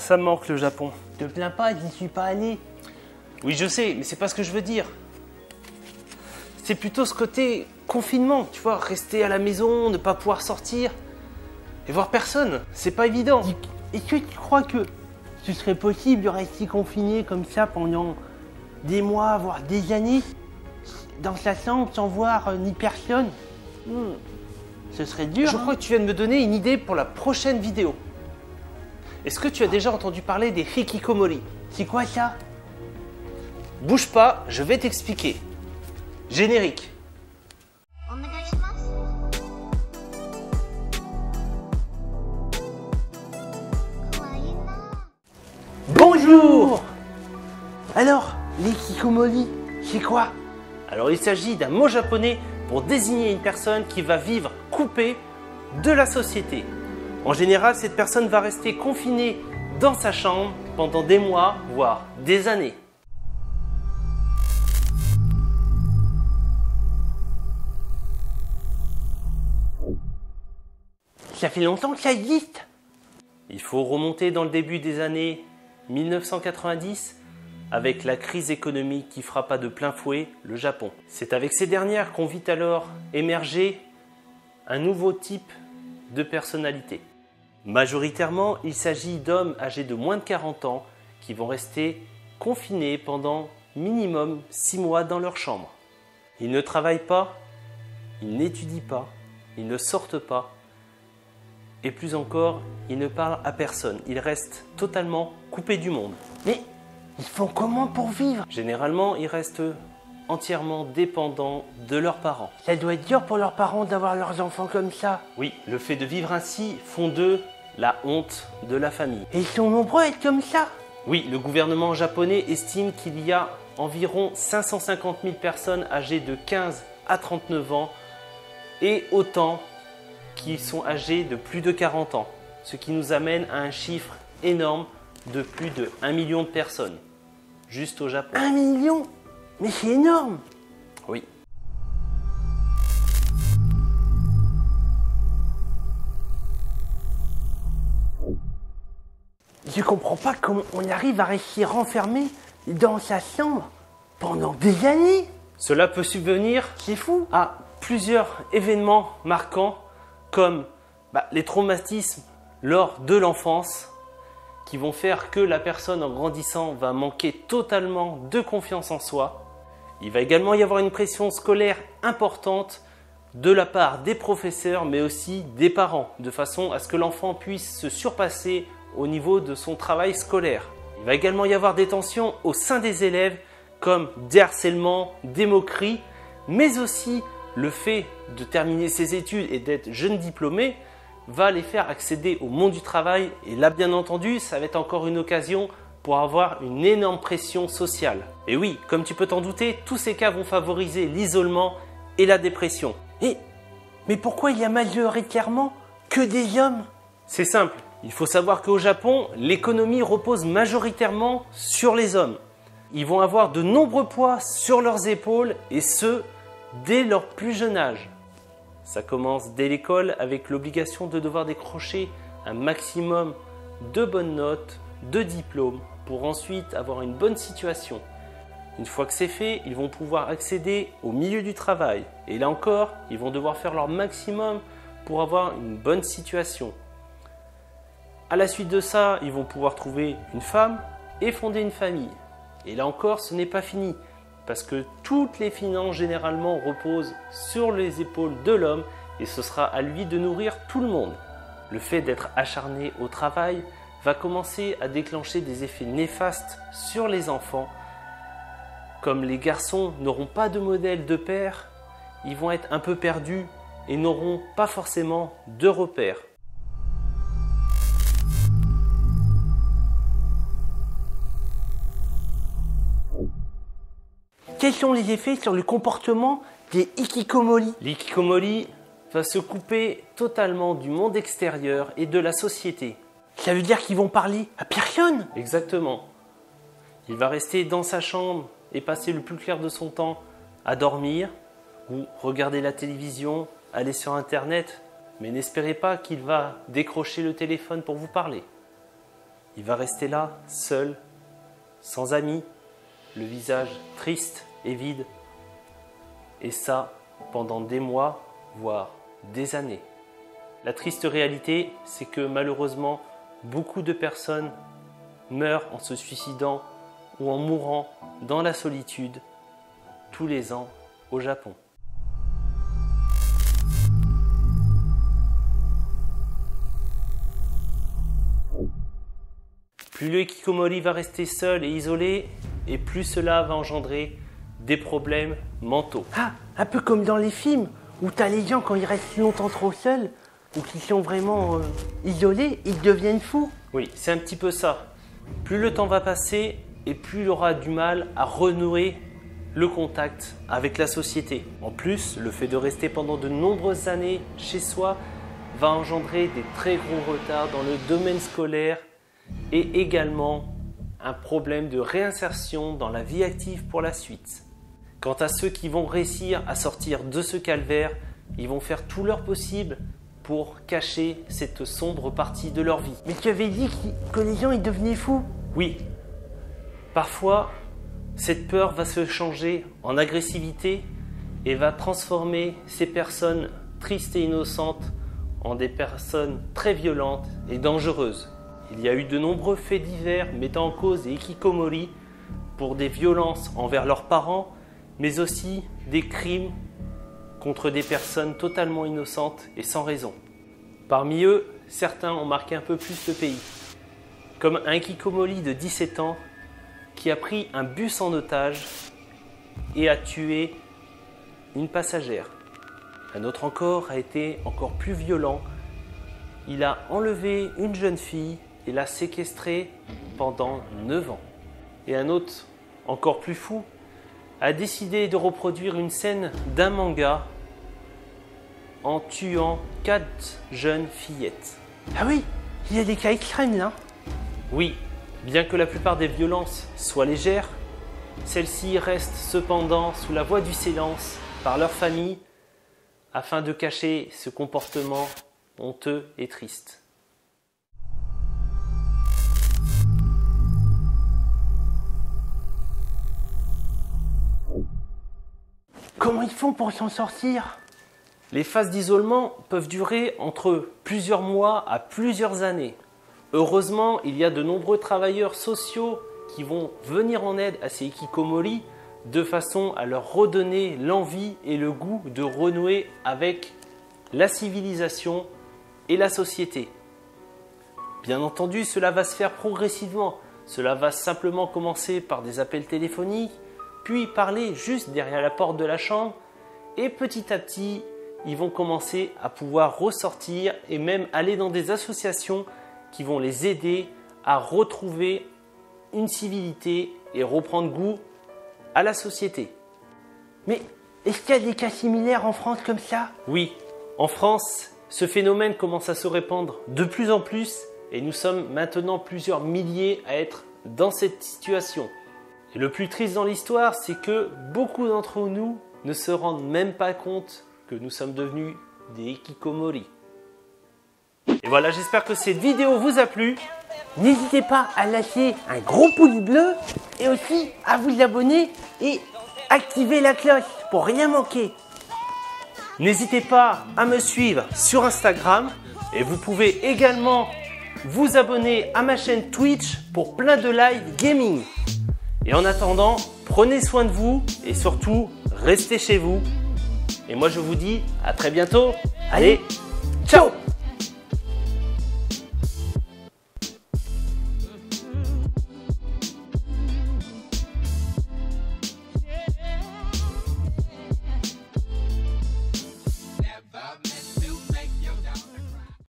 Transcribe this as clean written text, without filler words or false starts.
Ça me manque le Japon. Te plains pas, j'y suis pas allé. Oui, je sais, mais c'est pas ce que je veux dire. C'est plutôt ce côté confinement, tu vois, rester à la maison, ne pas pouvoir sortir et voir personne. C'est pas évident. Est-ce que tu crois que ce serait possible de rester confiné comme ça pendant des mois, voire des années, dans sa chambre sans voir ni personne? Ce serait dur. Je crois que tu viens de me donner une idée pour la prochaine vidéo. Est-ce que tu as déjà entendu parler des hikikomori? C'est quoi ça? Bouge pas, je vais t'expliquer. Générique. Bonjour. Alors, l'ikikomori, c'est quoi? Alors il s'agit d'un mot japonais pour désigner une personne qui va vivre coupée de la société. En général, cette personne va rester confinée dans sa chambre pendant des mois, voire des années. Ça fait longtemps que ça existe. Il faut remonter dans le début des années 1990 avec la crise économique qui frappa de plein fouet le Japon. C'est avec ces dernières qu'on vit alors émerger un nouveau type de personnalité. Majoritairement, il s'agit d'hommes âgés de moins de 40 ans qui vont rester confinés pendant minimum 6 mois dans leur chambre. Ils ne travaillent pas, ils n'étudient pas, ils ne sortent pas et plus encore, ils ne parlent à personne. Ils restent totalement coupés du monde. Mais ils font comment pour vivre? Généralement, ils restent entièrement dépendants de leurs parents. Ça doit être dur pour leurs parents d'avoir leurs enfants comme ça. Oui, le fait de vivre ainsi font d'eux la honte de la famille. Et ils sont nombreux à être comme ça? Oui, le gouvernement japonais estime qu'il y a environ 550 000 personnes âgées de 15 à 39 ans et autant qui sont âgés de plus de 40 ans, ce qui nous amène à un chiffre énorme de plus de 1 million de personnes, juste au Japon. 1 million? Mais c'est énorme! Oui. Je comprends pas comment on arrive à rester renfermé dans sa chambre pendant des années. Cela peut subvenir C'est fou. à plusieurs événements marquants comme les traumatismes lors de l'enfance qui vont faire que la personne en grandissant va manquer totalement de confiance en soi. Il va également y avoir une pression scolaire importante de la part des professeurs mais aussi des parents de façon à ce que l'enfant puisse se surpasser au niveau de son travail scolaire. Il va également y avoir des tensions au sein des élèves comme des harcèlements, des moqueries mais aussi le fait de terminer ses études et d'être jeune diplômé va les faire accéder au monde du travail et là bien entendu ça va être encore une occasion pour avoir une énorme pression sociale. Et oui, comme tu peux t'en douter, tous ces cas vont favoriser l'isolement et la dépression. Mais pourquoi il y a majoritairement que des hommes? C'est simple, il faut savoir qu'au Japon, l'économie repose majoritairement sur les hommes. Ils vont avoir de nombreux poids sur leurs épaules et ce, dès leur plus jeune âge. Ça commence dès l'école avec l'obligation de devoir décrocher un maximum de bonnes notes, de diplômes pour ensuite avoir une bonne situation. Une fois que c'est fait, ils vont pouvoir accéder au milieu du travail. Et là encore, ils vont devoir faire leur maximum pour avoir une bonne situation. À la suite de ça, ils vont pouvoir trouver une femme et fonder une famille. Et là encore, ce n'est pas fini. Parce que toutes les finances généralement reposent sur les épaules de l'homme et ce sera à lui de nourrir tout le monde. Le fait d'être acharné au travail va commencer à déclencher des effets néfastes sur les enfants. Comme les garçons n'auront pas de modèle de père, ils vont être un peu perdus et n'auront pas forcément de repères. Quels sont les effets sur le comportement des hikikomori? L'ikikomori va se couper totalement du monde extérieur et de la société. Ça veut dire qu'ils vont parler à personne? Exactement. Il va rester dans sa chambre et passer le plus clair de son temps à dormir ou regarder la télévision, aller sur Internet. Mais n'espérez pas qu'il va décrocher le téléphone pour vous parler. il va rester là, seul, sans amis, le visage triste et vide. Et ça, pendant des mois, voire des années. La triste réalité, c'est que malheureusement, beaucoup de personnes meurent en se suicidant ou en mourant dans la solitude tous les ans au Japon. Plus le hikikomori va rester seul et isolé, et plus cela va engendrer des problèmes mentaux. Ah, un peu comme dans les films, où t'as les gens quand ils restent longtemps trop seuls, ou qui sont vraiment isolés, ils deviennent fous. Oui, c'est un petit peu ça. Plus le temps va passer, et plus il aura du mal à renouer le contact avec la société. En plus, le fait de rester pendant de nombreuses années chez soi va engendrer des très gros retards dans le domaine scolaire et également un problème de réinsertion dans la vie active pour la suite. Quant à ceux qui vont réussir à sortir de ce calvaire, ils vont faire tout leur possible pour cacher cette sombre partie de leur vie. Mais tu avais dit que les gens ils devenaient fous. Oui, parfois cette peur va se changer en agressivité et va transformer ces personnes tristes et innocentes en des personnes très violentes et dangereuses. Il y a eu de nombreux faits divers mettant en cause les hikikomori pour des violences envers leurs parents, mais aussi des crimes contre des personnes totalement innocentes et sans raison. Parmi eux, certains ont marqué un peu plus le pays, comme un hikikomori de 17 ans qui a pris un bus en otage et a tué une passagère. Un autre encore a été encore plus violent. Il a enlevé une jeune fille et l'a séquestrée pendant 9 ans. Et un autre, encore plus fou, a décidé de reproduire une scène d'un manga en tuant 4 jeunes fillettes. Ah oui, il y a des cas extrêmes là. Oui, bien que la plupart des violences soient légères, celles-ci restent cependant sous la voie du silence par leur famille afin de cacher ce comportement honteux et triste. Comment ils font pour s'en sortir? Les phases d'isolement peuvent durer entre plusieurs mois à plusieurs années. Heureusement, il y a de nombreux travailleurs sociaux qui vont venir en aide à ces hikikomori de façon à leur redonner l'envie et le goût de renouer avec la civilisation et la société. Bien entendu, cela va se faire progressivement. Cela va simplement commencer par des appels téléphoniques, puis parler juste derrière la porte de la chambre, et petit à petit, ils vont commencer à pouvoir ressortir et même aller dans des associations qui vont les aider à retrouver une civilité et reprendre goût à la société. Mais est-ce qu'il y a des cas similaires en France comme ça? Oui, en France, ce phénomène commence à se répandre de plus en plus et nous sommes maintenant plusieurs milliers à être dans cette situation. Et le plus triste dans l'histoire, c'est que beaucoup d'entre nous ne se rendent même pas compte que nous sommes devenus des hikikomori. Et voilà, j'espère que cette vidéo vous a plu. N'hésitez pas à lâcher un gros pouce bleu et aussi à vous abonner et activer la cloche pour rien manquer. N'hésitez pas à me suivre sur Instagram et vous pouvez également vous abonner à ma chaîne Twitch pour plein de live gaming. Et en attendant, prenez soin de vous et surtout, restez chez vous. Et moi je vous dis à très bientôt. Allez, ciao!